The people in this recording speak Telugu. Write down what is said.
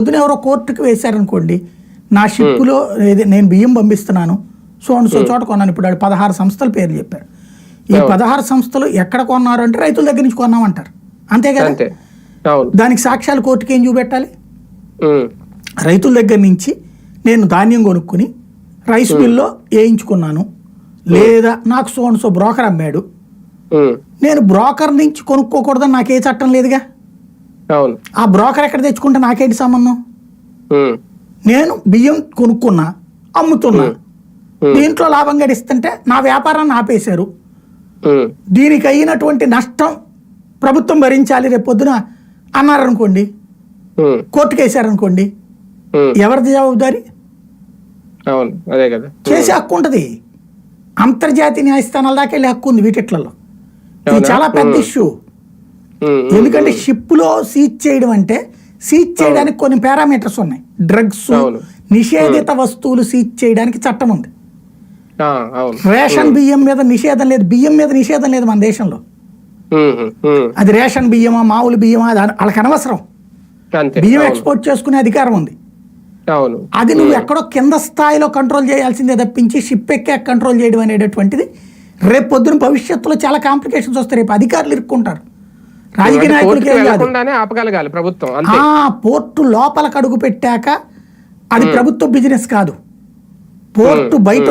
పొద్దున ఎవరో కోర్టుకు వేశారనుకోండి, నా షిప్పులో నేను బియ్యం పంపిస్తున్నాను, సో చోట కొన్నాను. ఇప్పుడు 16 సంస్థల పేర్లు చెప్పారు. ఈ 16 సంస్థలు ఎక్కడ కొన్నారు అంటే రైతుల దగ్గర నుంచి కొన్నామంటారు, అంతే కదా. దానికి సాక్ష్యాలు కోర్టుకి ఏం చూపెట్టాలి? రైతుల దగ్గర నుంచి నేను ధాన్యం కొనుక్కుని రైస్ మిల్లో వేయించుకున్నాను, లేదా నాకు సో బ్రోకర్ అమ్మాడు, నేను బ్రోకర్ నుంచి కొనుక్కోకూడదని నాకే చట్టం లేదుగా. ఆ బ్రోకర్ ఎక్కడ తెచ్చుకుంటే నాకేంటి సంబంధం? నేను బియ్యం కొనుక్కున్నా, అమ్ముతున్నా, దీంట్లో లాభం గడిస్తుంటే నా వ్యాపారాన్ని ఆపేశారు, దీనికి అయినటువంటి నష్టం ప్రభుత్వం భరించాలి రేపు పొద్దున అన్నారనుకోండి, కోర్టుకు వేసారనుకోండి, ఎవరిది జవాబుదారి? చేసే హక్కు ఉంటుంది. అంతర్జాతీయ న్యాయస్థానాల దాకా వెళ్ళే హక్కు ఉంది వీటిట్లలో. ఇది చాలా పెద్ద ఇష్యూ. ఎందుకంటే షిప్లో సీజ్ చేయడం అంటే సీజ్ చేయడానికి కొన్ని పారామీటర్స్ ఉన్నాయి. డ్రగ్స్, నిషేధిత వస్తువులు సీజ్ చేయడానికి చట్టం ఉంది. రేషన్ బియ్యం మీద నిషేధం లేదు, బియ్యం మీద నిషేధం లేదు మన దేశంలో. అది రేషన్ బియ్యమా మామూలు బియ్యమా వాళ్ళకి అనవసరం, బియ్యం ఎక్స్పోర్ట్ చేసుకునే అధికారం ఉంది. అది నువ్వు ఎక్కడో కింద స్థాయిలో కంట్రోల్ చేయాల్సిందే తప్పించి షిప్ ఎక్కే కంట్రోల్ చేయడం అనేటటువంటిది రేపు పొద్దున భవిష్యత్తులో చాలా కాంప్లికేషన్స్ వస్తాయి. రేపు అధికారులు ఇరుక్కుంటారు, రాజకీయ నాయకులకి ఏం కాదు. పోర్టు లోపలికి అడుగు పెట్టాక అది ప్రభుత్వ బిజినెస్ కాదు, పోర్టు బయట